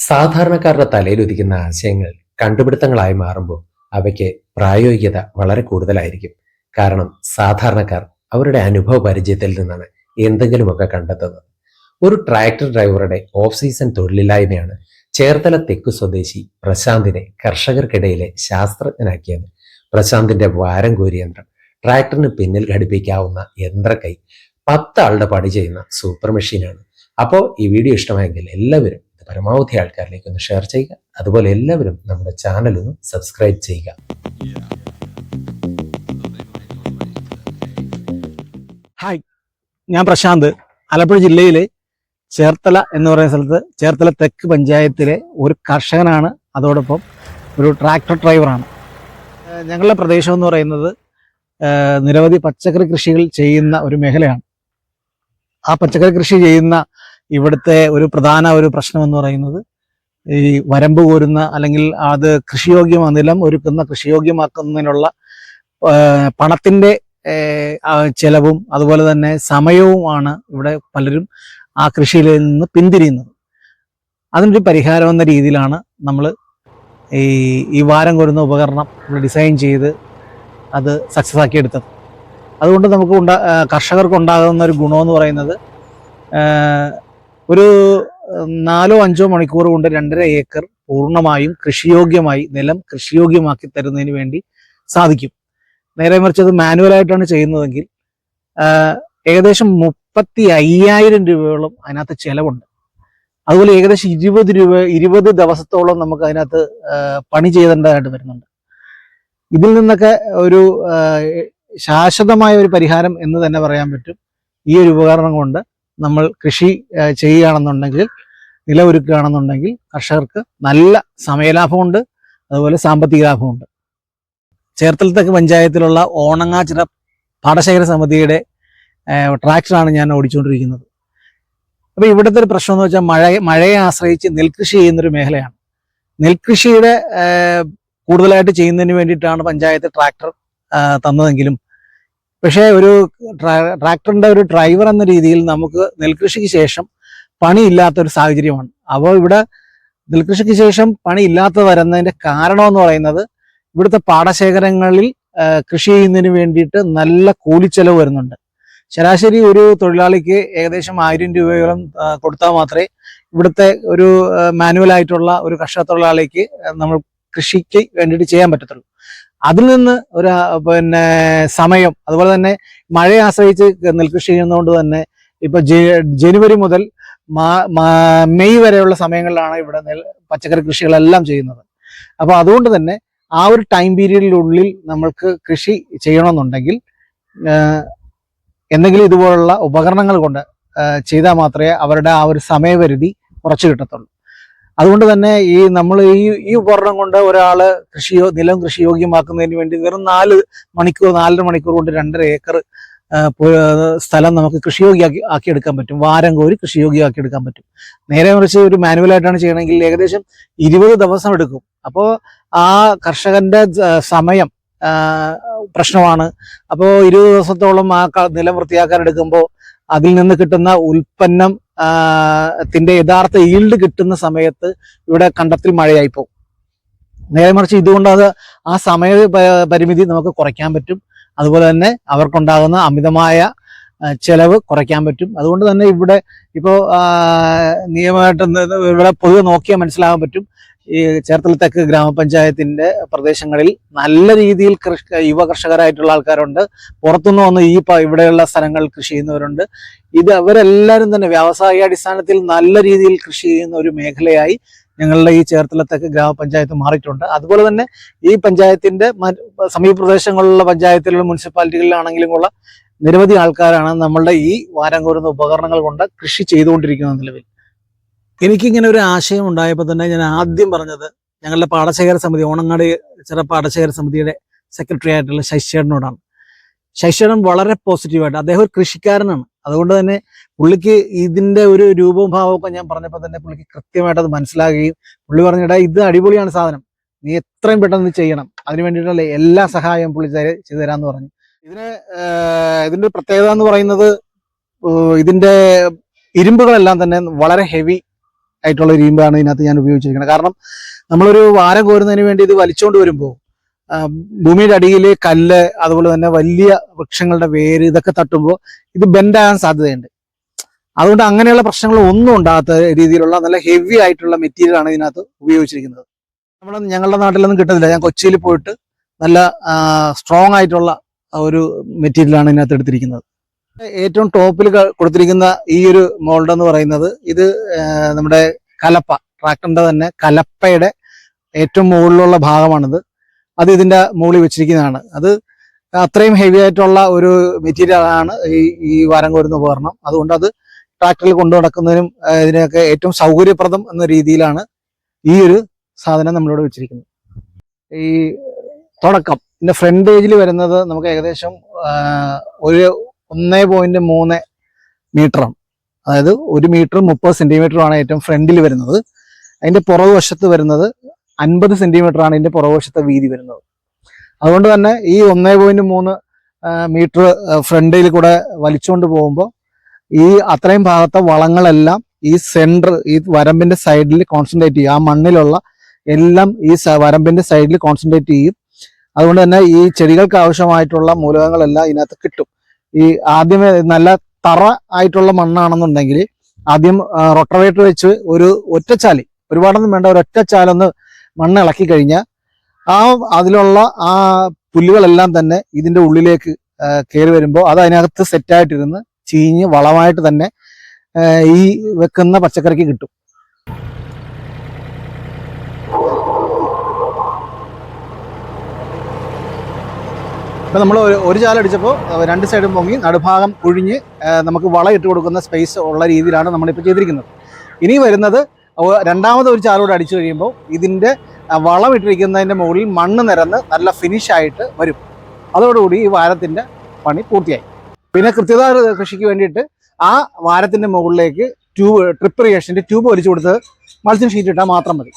സാധാരണക്കാരുടെ തലയിലുദിക്കുന്ന ആശയങ്ങൾ കണ്ടുപിടുത്തങ്ങളായി മാറുമ്പോൾ അവയ്ക്ക് പ്രായോഗികത വളരെ കൂടുതലായിരിക്കും. കാരണം സാധാരണക്കാർ അവരുടെ അനുഭവ പരിചയത്തിൽ നിന്നാണ് എന്തെങ്കിലുമൊക്കെ കണ്ടെത്തുന്നത്. ഒരു ട്രാക്ടർ ഡ്രൈവറുടെ ഓഫ് സീസൺ തൊഴിലില്ലായ്മയാണ് ചേർത്തല തെക്കു സ്വദേശി പ്രശാന്തിനെ കർഷകർക്കിടയിലെ ശാസ്ത്രജ്ഞനാക്കിയത്. പ്രശാന്തിന്റെ ഭാരം കോരി യന്ത്രം, ട്രാക്ടറിന് പിന്നിൽ ഘടിപ്പിക്കാവുന്ന യന്ത്രക്കൈ, 10 ആളുടെ പണി ചെയ്യുന്ന സൂപ്പർ മെഷീനാണ്. അപ്പോൾ ഈ വീഡിയോ ഇഷ്ടമായെങ്കിൽ എല്ലാവരും പരമാവധി ആൾക്കാരിലേക്ക് ഒന്ന് ഷെയർ ചെയ്യുക. അതുപോലെ എല്ലാവരും നമ്മുടെ ചാനൽ ഒന്ന് സബ്സ്ക്രൈബ് ചെയ്യുക. ഹായ്, ഞാൻ പ്രശാന്ത്. ആലപ്പുഴ ജില്ലയിലെ ചേർത്തല എന്ന് പറയുന്ന സ്ഥലത്ത് ചേർത്തല തെക്ക് പഞ്ചായത്തിലെ ഒരു കർഷകനാണ്. അതോടൊപ്പം ഒരു ട്രാക്ടർ ഡ്രൈവറാണ്. ഞങ്ങളുടെ പ്രദേശം എന്ന് പറയുന്നത് നിരവധി പച്ചക്കറി കൃഷികൾ ചെയ്യുന്ന ഒരു മേഖലയാണ്. ആ പച്ചക്കറി കൃഷി ചെയ്യുന്ന ഇവിടുത്തെ ഒരു പ്രധാന പ്രശ്നം എന്ന് പറയുന്നത് ഈ വരമ്പ് കോരുന്ന അല്ലെങ്കിൽ അത് നിലം ഒരുക്കുന്ന കൃഷിയോഗ്യമാക്കുന്നതിനുള്ള പണത്തിൻ്റെ ചെലവും അതുപോലെ തന്നെ സമയവുമാണ് ഇവിടെ പലരും ആ കൃഷിയിൽ നിന്ന് പിന്തിരിയുന്നത്. അതിനൊരു പരിഹാരം എന്ന രീതിയിലാണ് നമ്മൾ ഈ വാരം കോരുന്ന ഉപകരണം ഡിസൈൻ ചെയ്ത് അത് സക്സസ് ആക്കി എടുത്തത്. അതുകൊണ്ട് നമുക്ക് കർഷകർക്ക് ഉണ്ടാകുന്ന ഒരു ഗുണമെന്ന് പറയുന്നത് ഒരു 4-5 മണിക്കൂർ കൊണ്ട് 2.5 ഏക്കർ പൂർണ്ണമായും നിലം കൃഷിയോഗ്യമാക്കി തരുന്നതിന് വേണ്ടി സാധിക്കും. നേരെ മറിച്ച് അത് മാനുവലായിട്ടാണ് ചെയ്യുന്നതെങ്കിൽ ഏകദേശം 35,000 രൂപയോളം അതിനകത്ത് ചിലവുണ്ട്. അതുപോലെ ഏകദേശം 20 ദിവസത്തോളം നമുക്ക് അതിനകത്ത് പണി ചെയ്തേണ്ടതായിട്ട് വരുന്നുണ്ട്. ഇതിൽ നിന്നൊക്കെ ഒരു ശാശ്വതമായ ഒരു പരിഹാരം എന്ന് തന്നെ പറയാൻ പറ്റും. ഈ ഒരു ഉപകരണം കൊണ്ട് നമ്മൾ കൃഷി ചെയ്യുകയാണെന്നുണ്ടെങ്കിൽ, നിലമൊരുക്കുകയാണെന്നുണ്ടെങ്കിൽ കർഷകർക്ക് നല്ല സമയലാഭമുണ്ട്, അതുപോലെ സാമ്പത്തിക ലാഭമുണ്ട്. ചേർത്തല തെക്ക് പഞ്ചായത്തിലുള്ള ഓണങ്ങാച്ചിറ പാടശേഖര സമിതിയുടെ ട്രാക്ടറാണ് ഞാൻ ഓടിച്ചുകൊണ്ടിരിക്കുന്നത്. അപ്പോൾ ഇവിടുത്തെ ഒരു പ്രശ്നം എന്ന് വെച്ചാൽ മഴയെ ആശ്രയിച്ച് നെൽകൃഷി ചെയ്യുന്നൊരു മേഖലയാണ്. നെൽകൃഷിയുടെ കൂടുതലായിട്ട് ചെയ്യുന്നതിന് വേണ്ടിയിട്ടാണ് പഞ്ചായത്ത് ട്രാക്ടർ തന്നതെങ്കിലും, പക്ഷേ ഒരു ട്രാക്ടറിൻ്റെ ഒരു ഡ്രൈവർ എന്ന രീതിയിൽ നമുക്ക് നെൽകൃഷിക്ക് ശേഷം പണിയില്ലാത്തൊരു സാഹചര്യമാണ്. അപ്പോൾ ഇവിടെ നെൽകൃഷിക്ക് ശേഷം പണിയില്ലാത്ത വരുന്നതിൻ്റെ കാരണമെന്ന് പറയുന്നത് ഇവിടുത്തെ പാടശേഖരങ്ങളിൽ കൃഷി ചെയ്യുന്നതിന് വേണ്ടിയിട്ട് നല്ല കൂലിച്ചെലവ് വരുന്നുണ്ട്. ശരാശരി ഒരു തൊഴിലാളിക്ക് ഏകദേശം 1000 രൂപയോളം കൊടുത്താൽ മാത്രമേ ഇവിടുത്തെ ഒരു മാനുവലായിട്ടുള്ള ഒരു കർഷക തൊഴിലാളിക്ക് നമ്മൾ കൃഷിക്ക് വേണ്ടിയിട്ട് ചെയ്യാൻ പറ്റത്തുള്ളൂ. അതിൽ നിന്ന് ഒരു സമയം, അതുപോലെ തന്നെ മഴയെ ആശ്രയിച്ച് നെൽകൃഷി ചെയ്യുന്നതുകൊണ്ട് തന്നെ ഇപ്പൊ ജനുവരി മുതൽ മെയ് വരെയുള്ള സമയങ്ങളിലാണ് ഇവിടെ പച്ചക്കറി കൃഷികളെല്ലാം ചെയ്യുന്നത്. അപ്പോൾ അതുകൊണ്ട് തന്നെ ആ ഒരു ടൈം പീരീഡിനുള്ളിൽ നമ്മൾക്ക് കൃഷി ചെയ്യണമെന്നുണ്ടെങ്കിൽ എന്തെങ്കിലും ഇതുപോലുള്ള ഉപകരണങ്ങൾ കൊണ്ട് ചെയ്താൽ മാത്രമേ അവരുടെ ആ ഒരു സമയപരിധി കുറച്ച് കിട്ടത്തുള്ളൂ. അതുകൊണ്ട് തന്നെ നമ്മൾ ഈ ഉപകരണം കൊണ്ട് ഒരാള് നിലം കൃഷിയോഗ്യമാക്കുന്നതിന് വേണ്ടി വെറും 4-4.5 മണിക്കൂർ കൊണ്ട് 2.5 ഏക്കർ സ്ഥലം നമുക്ക് കൃഷിയോഗ്യമാക്കി എടുക്കാൻ പറ്റും. വാരം കോരി കൃഷിയോഗ്യമാക്കി എടുക്കാൻ പറ്റും. നേരെ മറിച്ച് ഒരു മാനുവലായിട്ടാണ് ചെയ്യണമെങ്കിൽ ഏകദേശം 20 ദിവസം എടുക്കും. അപ്പോൾ ആ കർഷകന്റെ സമയം പ്രശ്നമാണ്. അപ്പോൾ 20 ദിവസത്തോളം ആ നിലം വൃത്തിയാക്കാൻ എടുക്കുമ്പോൾ അതിൽ നിന്ന് കിട്ടുന്ന ഉൽപ്പന്നം ത്തിന്റെ യഥാർത്ഥ ഈൽഡ് കിട്ടുന്ന സമയത്ത് ഇവിടെ കണ്ടത്തിൽ മഴയായി പോകും. നേരെ മറിച്ച് ഇതുകൊണ്ട് ആ സമയ പരിമിതി നമുക്ക് കുറയ്ക്കാൻ പറ്റും. അതുപോലെ തന്നെ അവർക്കുണ്ടാകുന്ന അമിതമായ ചെലവ് കുറയ്ക്കാൻ പറ്റും. അതുകൊണ്ട് തന്നെ ഇവിടെ ഇപ്പോൾ നിയമമായിട്ട് ഇവിടെ പൊതുവെ നോക്കിയാൽ മനസ്സിലാകാൻ പറ്റും. ഈ ചേർത്തല തെക്ക് ഗ്രാമപഞ്ചായത്തിന്റെ പ്രദേശങ്ങളിൽ നല്ല രീതിയിൽ യുവ കർഷകരായിട്ടുള്ള ആൾക്കാരുണ്ട്. പുറത്തുനിന്ന് വന്ന് ഇവിടെയുള്ള സ്ഥലങ്ങളിൽ കൃഷി ചെയ്യുന്നവരുണ്ട്. അവരെല്ലാവരും തന്നെ വ്യാവസായിക അടിസ്ഥാനത്തിൽ നല്ല രീതിയിൽ കൃഷി ചെയ്യുന്ന ഒരു മേഖലയായി ഞങ്ങളുടെ ഈ ചേർത്തല തെക്ക് ഗ്രാമപഞ്ചായത്ത് മാറിയിട്ടുണ്ട്. അതുപോലെ തന്നെ ഈ പഞ്ചായത്തിന്റെ സമീപ പ്രദേശങ്ങളിലുള്ള പഞ്ചായത്തിലുള്ള മുനിസിപ്പാലിറ്റികളിലാണെങ്കിലും ഉള്ള നിരവധി ആൾക്കാരാണ് നമ്മളുടെ ഈ വാരം കോരുന്ന ഉപകരണങ്ങൾ കൊണ്ട് കൃഷി ചെയ്തുകൊണ്ടിരിക്കുന്നത്. നിലവിൽ എനിക്കിങ്ങനെ ഒരു ആശയം ഉണ്ടായപ്പോൾ തന്നെ ഞാൻ ആദ്യം പറഞ്ഞത് ഞങ്ങളുടെ പാടശേഖര സമിതി, ഓണങ്ങാട് പാടശേഖര സമിതിയുടെ സെക്രട്ടറി ആയിട്ടുള്ള ശശിചേട്ടനോടാണ്. ശശിചേട്ടൻ വളരെ പോസിറ്റീവായിട്ട്, അദ്ദേഹം ഒരു കൃഷിക്കാരനാണ്. അതുകൊണ്ട് തന്നെ പുള്ളിക്ക് ഇതിന്റെ ഒരു രൂപവും ഭാവമൊക്കെ ഞാൻ പറഞ്ഞപ്പോൾ തന്നെ പുള്ളിക്ക് കൃത്യമായിട്ട് അത് മനസ്സിലാകുകയും പുള്ളി പറഞ്ഞിടാ ഇത് അടിപൊളിയാണ് സാധനം, നീ എത്രയും പെട്ടെന്ന് ചെയ്യണം, അതിന് വേണ്ടിയിട്ടുള്ള എല്ലാ സഹായവും പുള്ളി ചെയ്തു തരാമെന്ന് പറഞ്ഞു. ഇതിന്റെ പ്രത്യേകത എന്ന് പറയുന്നത് ഇതിന്റെ ഇരുമ്പുകളെല്ലാം തന്നെ വളരെ ഹെവി ആയിട്ടുള്ള ഒരു ഇരുമ്പാണ് ഇതിനകത്ത് ഞാൻ ഉപയോഗിച്ചിരിക്കുന്നത്. കാരണം നമ്മളൊരു വാരം കോരുന്നതിന് വേണ്ടി ഇത് വലിച്ചുകൊണ്ട് വരുമ്പോൾ ഭൂമിയുടെ അടിയിൽ കല്ല്, അതുപോലെ തന്നെ വലിയ വൃക്ഷങ്ങളുടെ വേര് ഇതൊക്കെ തട്ടുമ്പോൾ ഇത് ബെൻഡാകാൻ സാധ്യതയുണ്ട്. അതുകൊണ്ട് അങ്ങനെയുള്ള പ്രശ്നങ്ങൾ ഒന്നും ഉണ്ടാകാത്ത രീതിയിലുള്ള നല്ല ഹെവി ആയിട്ടുള്ള മെറ്റീരിയലാണ് ഇതിനകത്ത് ഉപയോഗിച്ചിരിക്കുന്നത്. ഞങ്ങളുടെ നാട്ടിലൊന്നും കിട്ടുന്നില്ല. ഞാൻ കൊച്ചിയിൽ പോയിട്ട് നല്ല സ്ട്രോങ് ആയിട്ടുള്ള ഒരു മെറ്റീരിയലാണ് ഇതിനകത്ത് എടുത്തിരിക്കുന്നത്. ഏറ്റവും ടോപ്പിൽ കൊടുത്തിരിക്കുന്ന ഈ ഒരു മോൾഡ് എന്ന് പറയുന്നത് ഇത് നമ്മുടെ കലപ്പ, ട്രാക്ടറിന്റെ തന്നെ കലപ്പയുടെ ഏറ്റവും മുകളിലുള്ള ഭാഗമാണിത്. അത് ഇതിന്റെ മുകളിൽ വെച്ചിരിക്കുന്നതാണ്. അത് അത്രയും ഹെവി ആയിട്ടുള്ള ഒരു മെറ്റീരിയൽ ആണ് ഈ വാരം കോരുന്ന ഉപകരണം. അതുകൊണ്ട് അത് ട്രാക്ടറിൽ കൊണ്ടു നടക്കുന്നതിനും ഇതിനൊക്കെ ഏറ്റവും സൗകര്യപ്രദം എന്ന രീതിയിലാണ് ഈ ഒരു സാധനം നമ്മളിവിടെ വെച്ചിരിക്കുന്നത്. ഈ തുടക്കം ഇതിന്റെ ഫ്രണ്ട് പേജിൽ വരുന്നത് നമുക്ക് ഏകദേശം ഒരു 1.3 മീറ്ററാണ്. അതായത് 1 മീറ്റർ 30 സെന്റിമീറ്ററാണ് ഏറ്റവും ഫ്രണ്ടിൽ വരുന്നത്. അതിന്റെ പുറകുവശത്ത് വരുന്നത് 50 സെന്റിമീറ്ററാണ് ഇതിന്റെ പുറകുവശത്തെ വീതി വരുന്നത്. അതുകൊണ്ട് തന്നെ ഈ 1.3 മീറ്റർ ഫ്രണ്ടിൽ കൂടെ വലിച്ചുകൊണ്ട് പോകുമ്പോൾ ഈ അത്രയും ഭാഗത്തെ വളങ്ങളെല്ലാം ഈ സെന്റർ, ഈ വരമ്പിന്റെ സൈഡിൽ കോൺസെൻട്രേറ്റ് ചെയ്യും. ആ മണ്ണിലുള്ള എല്ലാം ഈ വരമ്പിന്റെ സൈഡിൽ കോൺസെൻട്രേറ്റ് ചെയ്യും. അതുകൊണ്ട് തന്നെ ഈ ചെടികൾക്ക് ആവശ്യമായിട്ടുള്ള മൂലകങ്ങളെല്ലാം ഇതിനകത്ത് കിട്ടും. ഈ ആദ്യമേ നല്ല തറ ആയിട്ടുള്ള മണ്ണാണെന്നുണ്ടെങ്കിൽ ആദ്യം റൊട്ടവേറ്റർ വെച്ച് ഒരു ഒറ്റച്ചാലി, ഒരുപാടൊന്നും വേണ്ട, ഒരു ഒറ്റച്ചാലൊന്ന് മണ്ണ് ഇളക്കി കഴിഞ്ഞാൽ അതിലുള്ള ആ പുല്ലുകളെല്ലാം തന്നെ ഇതിന്റെ ഉള്ളിലേക്ക് കയറി വരുമ്പോൾ അത് അതിനകത്ത് സെറ്റായിട്ടിരുന്ന് ചീഞ്ഞ് വളമായിട്ട് തന്നെ ഈ വെക്കുന്ന പച്ചക്കറിക്ക് കിട്ടും. ഇപ്പം നമ്മൾ ഒരു ചാലടിച്ചപ്പോൾ 2 സൈഡും പൊങ്ങി നടുഭാഗം കുഴിഞ്ഞ് നമുക്ക് വളം ഇട്ട് കൊടുക്കുന്ന സ്പേസ് ഉള്ള രീതിയിലാണ് നമ്മളിപ്പോൾ ചെയ്തിരിക്കുന്നത്. ഇനി വരുന്നത് രണ്ടാമത് ഒരു ചാലോട് അടിച്ചു കഴിയുമ്പോൾ ഇതിൻ്റെ വളം ഇട്ടിരിക്കുന്നതിൻ്റെ മുകളിൽ മണ്ണ് നിരന്ന് നല്ല ഫിനിഷായിട്ട് വരും. അതോടുകൂടി ഈ വാരത്തിൻ്റെ പണി പൂർത്തിയായി. പിന്നെ കൃത്യത കൃഷിക്ക് വേണ്ടിയിട്ട് ആ വാരത്തിൻ്റെ മുകളിലേക്ക് ട്രിപ്പ് ഇറിഗേഷൻ്റെ ട്യൂബ് വലിച്ചു കൊടുത്ത് മൾച്ചിങ് ഷീറ്റ് ഇട്ടാൽ മാത്രം മതി.